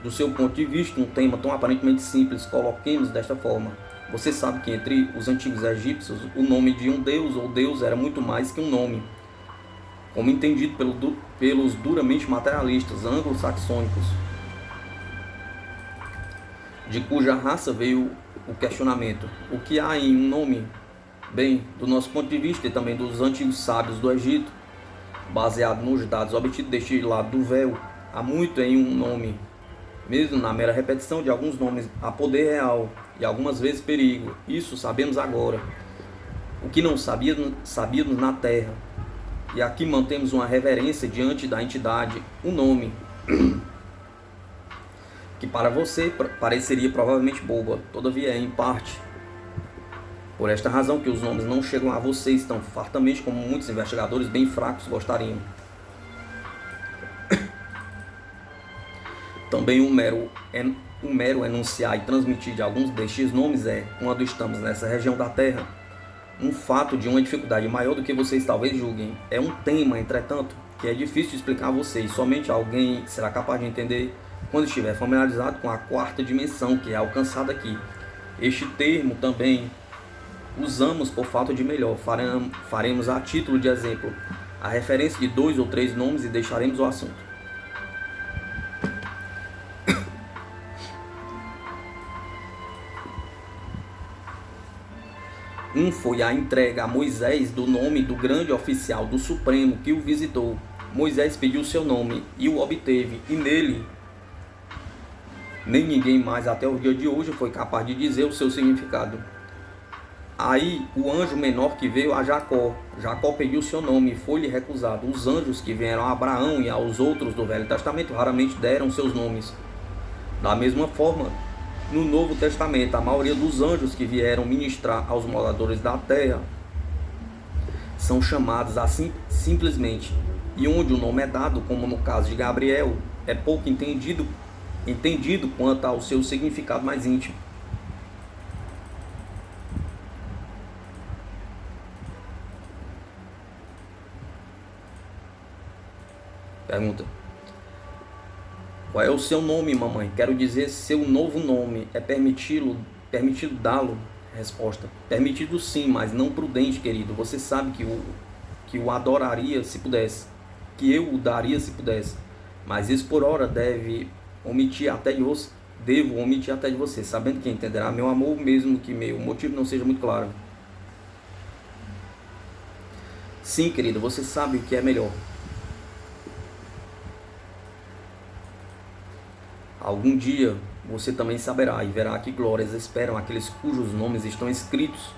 Do seu ponto de vista, um tema tão aparentemente simples, coloquemos desta forma. Você sabe que entre os antigos egípcios, o nome de um deus ou deus era muito mais que um nome, como entendido pelos duramente materialistas anglo-saxônicos, de cuja raça veio o questionamento: o que há em um nome? Bem, do nosso ponto de vista e também dos antigos sábios do Egito, baseado nos dados obtidos deste lado do véu, há muito em um nome. Mesmo na mera repetição de alguns nomes, há poder real e algumas vezes perigo. Isso sabemos agora. O que não sabíamos na Terra. E aqui mantemos uma reverência diante da entidade, o nome, que para você pareceria provavelmente boba, todavia é em parte. Por esta razão que os nomes não chegam a vocês tão fartamente como muitos investigadores bem fracos gostariam. Também o mero enunciar e transmitir de alguns destes nomes quando estamos nessa região da Terra, um fato de uma dificuldade maior do que vocês talvez julguem. É um tema, entretanto, que é difícil de explicar a vocês. Somente alguém será capaz de entender quando estiver familiarizado com a quarta dimensão que é alcançada aqui. Este termo também usamos por falta de melhor. Faremos a título de exemplo a referência de 2 ou 3 nomes e deixaremos o assunto. Um foi a entrega a Moisés do nome do grande oficial do Supremo que o visitou. Moisés pediu seu nome e o obteve, e nele nem ninguém mais até o dia de hoje foi capaz de dizer o seu significado. Aí o anjo menor que veio a Jacó pediu seu nome e foi-lhe recusado. Os anjos que vieram a Abraão e aos outros do Velho Testamento raramente deram seus nomes. Da mesma forma, no Novo Testamento, a maioria dos anjos que vieram ministrar aos moradores da terra são chamados assim simplesmente, e onde o nome é dado, como no caso de Gabriel, é pouco entendido quanto ao seu significado mais íntimo. Pergunta: qual é o seu nome, mamãe? Quero dizer, seu novo nome. É permitido dá-lo? Resposta: permitido sim, mas não prudente, querido. Você sabe que o adoraria se pudesse, que eu o daria se pudesse, mas isso por hora devo omitir até de você, sabendo que entenderá meu amor, mesmo que meu motivo não seja muito claro. Sim, querido, você sabe o que é melhor. Algum dia você também saberá e verá que glórias esperam aqueles cujos nomes estão escritos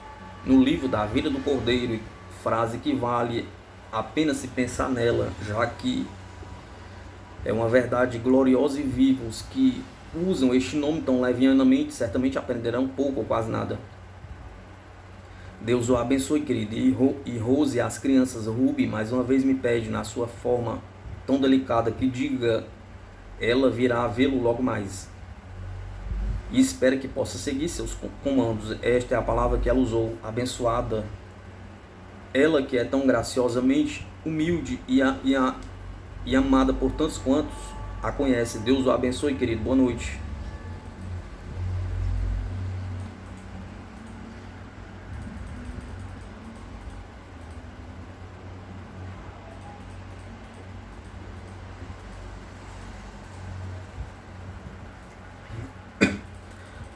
no livro da vida do Cordeiro, frase que vale apenas se pensar nela, já que é uma verdade gloriosa, e vivos que usam este nome tão levianamente certamente aprenderão pouco ou quase nada. Deus o abençoe, querido. E Rose, as crianças, Ruby mais uma vez me pede na sua forma tão delicada que diga ela virá vê-lo logo mais e espera que possa seguir seus comandos. Esta é a palavra que ela usou, abençoada. Ela que é tão graciosamente humilde e amada por tantos quantos a conhece. Deus o abençoe, querido. Boa noite.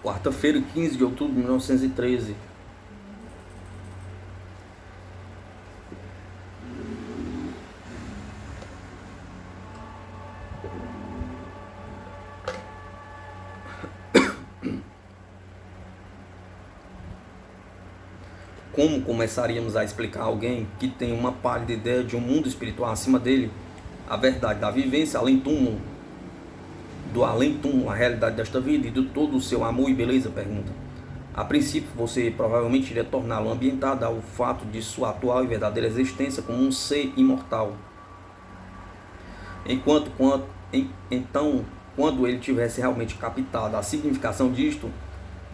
Quarta-feira, 15 de outubro de 1913. Como começaríamos a explicar a alguém que tem uma pálida ideia de um mundo espiritual acima dele, a verdade da vivência além-túmulo, do além-túmulo, a realidade desta vida e de todo o seu amor e beleza? Pergunta. A princípio, você provavelmente iria torná-lo ambientado ao fato de sua atual e verdadeira existência como um ser imortal. Então, quando ele tivesse realmente captado a significação disto,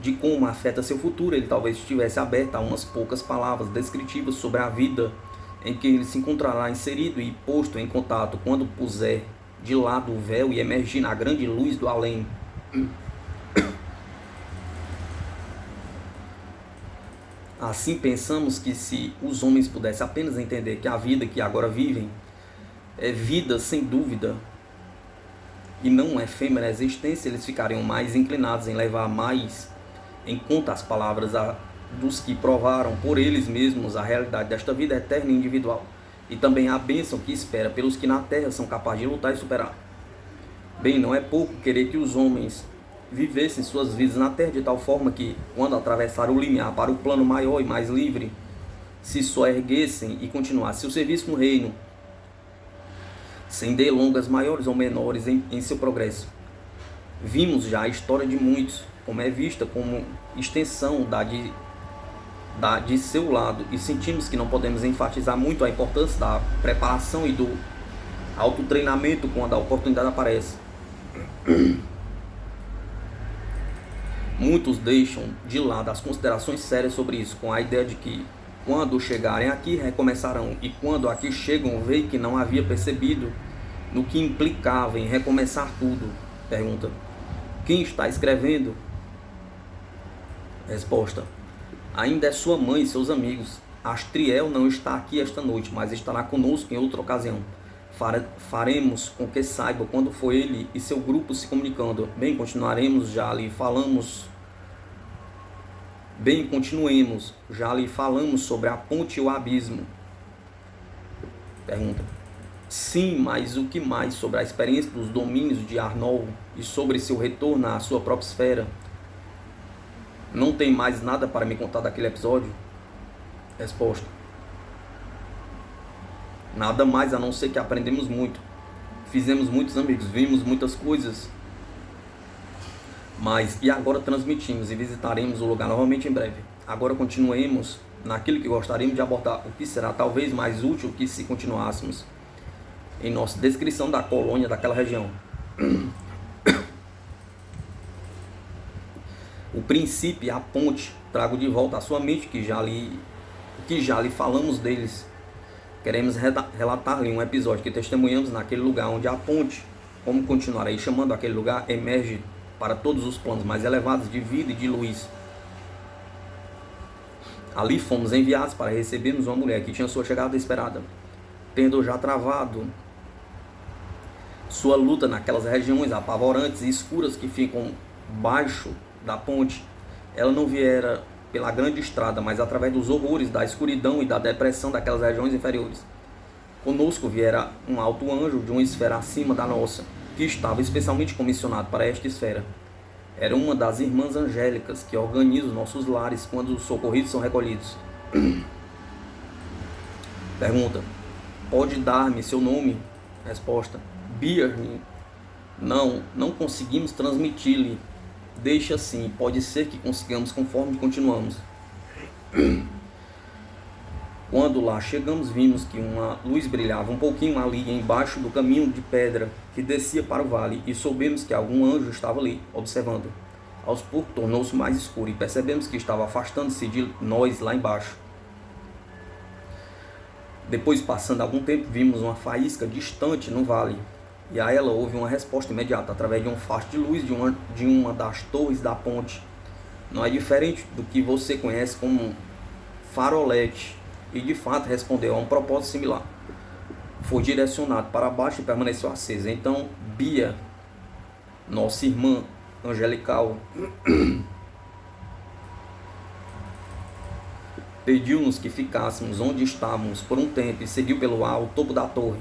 de como afeta seu futuro, ele talvez estivesse aberto a umas poucas palavras descritivas sobre a vida em que ele se encontrará inserido e posto em contato quando puser de lado o véu e emergir na grande luz do além. Assim pensamos que se os homens pudessem apenas entender que a vida que agora vivem é vida sem dúvida e não uma efêmera existência, eles ficariam mais inclinados em levar mais em conta as palavras dos que provaram por eles mesmos a realidade desta vida eterna e individual, e também a bênção que espera pelos que na terra são capazes de lutar e superar. Bem, não é pouco querer que os homens vivessem suas vidas na terra de tal forma que, quando atravessar o limiar para o plano maior e mais livre, se só erguessem e continuassem seu serviço no reino, sem delongas maiores ou menores em seu progresso. Vimos já a história de muitos, como é vista como extensão de seu lado, e sentimos que não podemos enfatizar muito a importância da preparação e do autotreinamento quando a oportunidade aparece. Muitos deixam de lado as considerações sérias sobre isso, com a ideia de que, quando chegarem aqui, recomeçarão, e quando aqui chegam, veem que não havia percebido no que implicava em recomeçar tudo. Pergunta: quem está escrevendo? Resposta: ainda é sua mãe e seus amigos. Astriel não está aqui esta noite, mas estará conosco em outra ocasião. Faremos com que saiba quando foi ele e seu grupo se comunicando. Continuemos, já lhe falamos sobre a ponte e o abismo. Pergunta: sim, mas o que mais sobre a experiência dos domínios de Arnol e sobre seu retorno à sua própria esfera? Não tem mais nada para me contar daquele episódio? Resposta: nada mais a não ser que aprendemos muito. Fizemos muitos amigos, vimos muitas coisas. E agora transmitimos e visitaremos o lugar novamente em breve. Agora continuemos naquilo que gostaríamos de abordar, o que será talvez mais útil que se continuássemos em nossa descrição da colônia daquela região. O princípio e a ponte trago de volta à sua mente que já lhe falamos deles. Queremos relatar-lhe um episódio que testemunhamos naquele lugar onde a ponte, como continuarei chamando aquele lugar, emerge para todos os planos mais elevados de vida e de luz. Ali fomos enviados para recebermos uma mulher que tinha sua chegada esperada. Tendo já travado sua luta naquelas regiões apavorantes e escuras que ficam baixo da ponte, ela não viera pela grande estrada, mas através dos horrores, da escuridão e da depressão daquelas regiões inferiores. Conosco viera um alto anjo de uma esfera acima da nossa, que estava especialmente comissionado para esta esfera. Era uma das irmãs angélicas que organizam nossos lares quando os socorridos são recolhidos. Pergunta: pode dar-me seu nome? Resposta: Byrne. Não conseguimos transmitir-lhe. Deixa assim, pode ser que consigamos conforme continuamos. Quando lá chegamos, vimos que uma luz brilhava um pouquinho ali embaixo do caminho de pedra que descia para o vale, e soubemos que algum anjo estava ali, observando. Aos poucos tornou-se mais escuro e percebemos que estava afastando-se de nós lá embaixo. Depois, passando algum tempo, vimos uma faísca distante no vale, e a ela houve uma resposta imediata, através de um facho de luz de uma das torres da ponte. Não é diferente do que você conhece como farolete, e de fato respondeu a um propósito similar. Foi direcionado para baixo e permaneceu acesa. Então Bia, nossa irmã angelical, pediu-nos que ficássemos onde estávamos por um tempo e seguiu pelo ar ao topo da torre.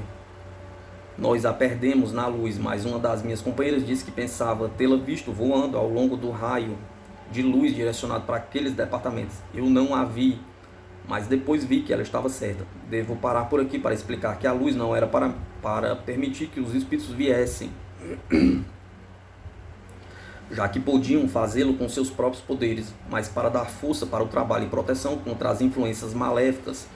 Nós a perdemos na luz, mas uma das minhas companheiras disse que pensava tê-la visto voando ao longo do raio de luz direcionado para aqueles departamentos. Eu não a vi, mas depois vi que ela estava certa. Devo parar por aqui para explicar que a luz não era para permitir que os espíritos viessem, já que podiam fazê-lo com seus próprios poderes, mas para dar força para o trabalho e proteção contra as influências maléficas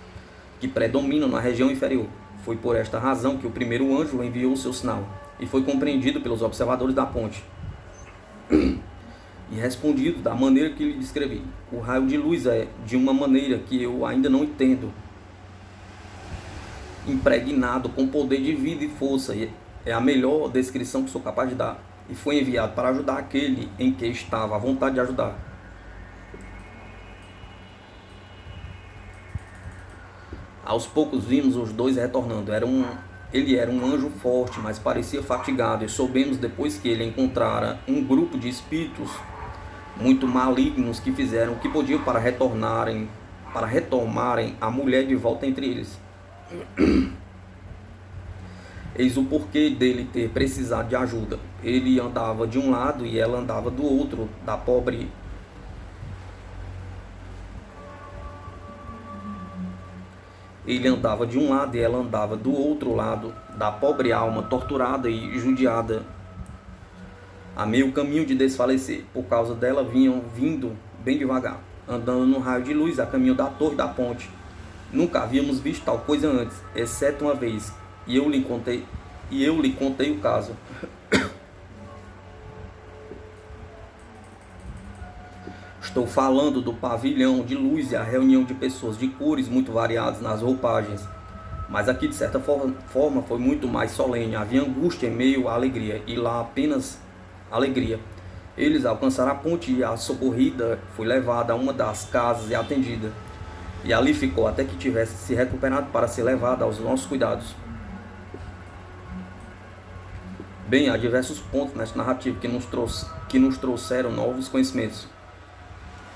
que predominam na região inferior. Foi por esta razão que o primeiro anjo enviou o seu sinal, e foi compreendido pelos observadores da ponte e respondido da maneira que lhe descrevi. O raio de luz é de uma maneira que eu ainda não entendo, impregnado com poder de vida e força, e é a melhor descrição que sou capaz de dar, e foi enviado para ajudar aquele em que estava à vontade de ajudar. Aos poucos vimos os dois retornando. Ele era um anjo forte, mas parecia fatigado, e soubemos depois que ele encontrara um grupo de espíritos muito malignos que fizeram o que podiam para retomarem a mulher de volta entre eles. Eis o porquê dele ter precisado de ajuda. Ele andava de um lado e ela andava do outro da pobre. Ele andava de um lado e ela andava do outro lado da pobre alma torturada e judiada, a meio caminho de desfalecer. Por causa dela vinham vindo bem devagar, andando no raio de luz a caminho da torre da ponte. Nunca havíamos visto tal coisa antes, exceto uma vez, e eu lhe contei o caso. Estou falando do pavilhão de luz e a reunião de pessoas de cores muito variadas nas roupagens. Mas aqui, de certa forma, foi muito mais solene. Havia angústia em meio à alegria, e lá apenas alegria. Eles alcançaram a ponte e a socorrida foi levada a uma das casas e atendida. E ali ficou até que tivesse se recuperado para ser levada aos nossos cuidados. Bem, há diversos pontos nesta narrativa que nos trouxeram novos conhecimentos.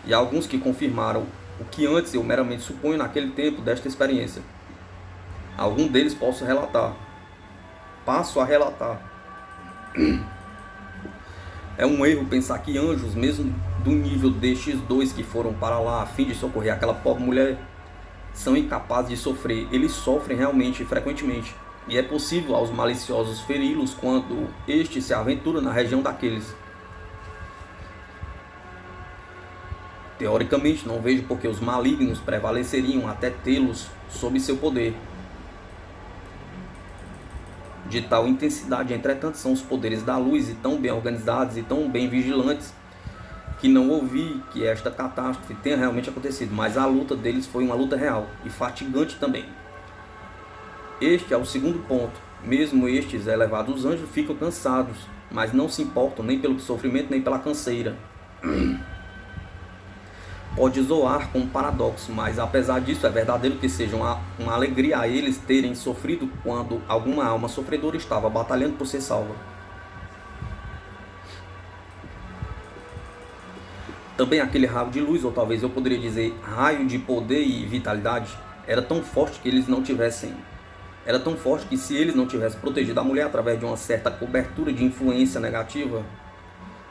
E há alguns que confirmaram o que antes eu meramente suponho naquele tempo desta experiência. Algum deles passo a relatar. É um erro pensar que anjos, mesmo do nível destes dois que foram para lá a fim de socorrer aquela pobre mulher, são incapazes de sofrer. Eles sofrem realmente e frequentemente. E é possível aos maliciosos feri-los quando este se aventura na região daqueles. Teoricamente, não vejo por que os malignos prevaleceriam até tê-los sob seu poder. De tal intensidade, entretanto, são os poderes da luz e tão bem organizados e tão bem vigilantes que não ouvi que esta catástrofe tenha realmente acontecido, mas a luta deles foi uma luta real e fatigante também. Este é o segundo ponto. Mesmo estes elevados anjos ficam cansados, mas não se importam nem pelo sofrimento nem pela canseira. Pode zoar como paradoxo, mas apesar disso é verdadeiro que seja uma alegria a eles terem sofrido quando alguma alma sofredora estava batalhando por ser salva. Também aquele raio de luz, ou talvez eu poderia dizer raio de poder e vitalidade, era tão forte que se eles não tivessem protegido a mulher através de uma certa cobertura de influência negativa,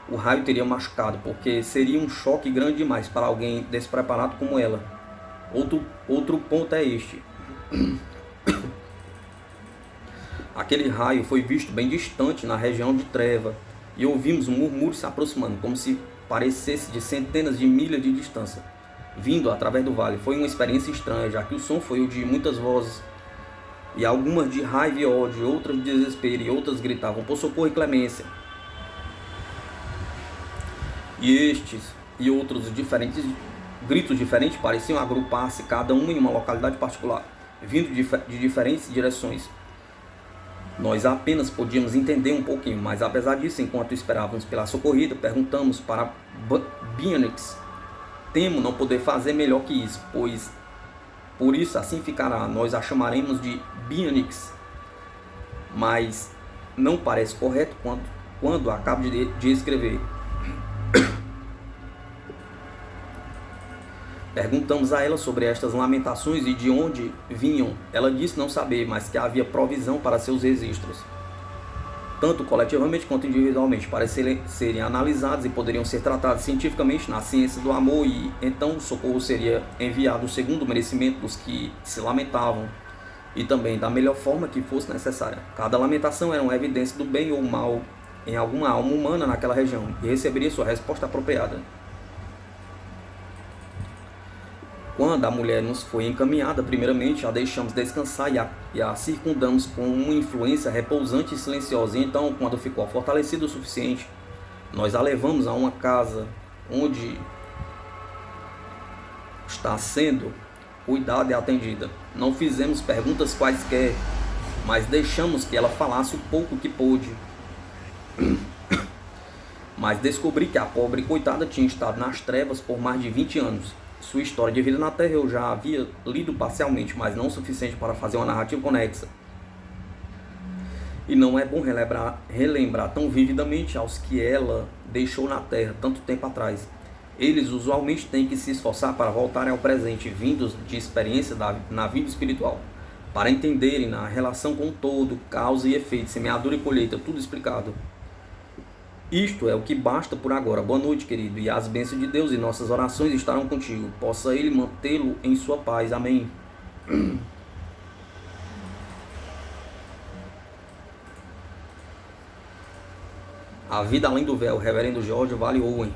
o raio teria machucado, porque seria um choque grande demais para alguém despreparado como ela. Outro ponto é este. Aquele raio foi visto bem distante na região de treva, e ouvimos um murmúrio se aproximando, como se parecesse de centenas de milhas de distância, vindo através do vale. Foi uma experiência estranha, já que o som foi o de muitas vozes, e algumas de raiva e ódio, outras de desespero, e outras gritavam por socorro e clemência. E estes e outros gritos diferentes pareciam agrupar-se, cada um em uma localidade particular, vindo de diferentes direções. Nós apenas podíamos entender um pouquinho, mas apesar disso, enquanto esperávamos pela socorrida, perguntamos para Bianix. Temo não poder fazer melhor que isso, pois por isso assim ficará. Nós a chamaremos de Bianix, mas não parece correto quando acabo de escrever. Perguntamos a ela sobre estas lamentações e de onde vinham. Ela disse não saber, mas que havia provisão para seus registros, tanto coletivamente quanto individualmente, para serem analisados e poderiam ser tratados cientificamente na ciência do amor, e então o socorro seria enviado segundo o merecimento dos que se lamentavam, e também da melhor forma que fosse necessária. Cada lamentação era uma evidência do bem ou mal em alguma alma humana naquela região, e receberia sua resposta apropriada. Quando a mulher nos foi encaminhada, primeiramente a deixamos descansar e a circundamos com uma influência repousante e silenciosa. E então, quando ficou fortalecida o suficiente, nós a levamos a uma casa onde está sendo cuidada e atendida. Não fizemos perguntas quaisquer, mas deixamos que ela falasse o pouco que pôde. Mas descobri que a pobre coitada tinha estado nas trevas por mais de 20 anos. Sua história de vida na Terra eu já havia lido parcialmente, mas não o suficiente para fazer uma narrativa conexa. E não é bom relembrar tão vividamente aos que ela deixou na Terra tanto tempo atrás. Eles usualmente têm que se esforçar para voltarem ao presente, vindos de experiência na vida espiritual, para entenderem na relação com o todo, causa e efeito, semeadura e colheita, tudo explicado. Isto é o que basta por agora. Boa noite, querido, e as bênçãos de Deus e nossas orações estarão contigo. Possa Ele mantê-lo em sua paz. Amém. A Vida Além do Véu, Reverendo George Vale Owen.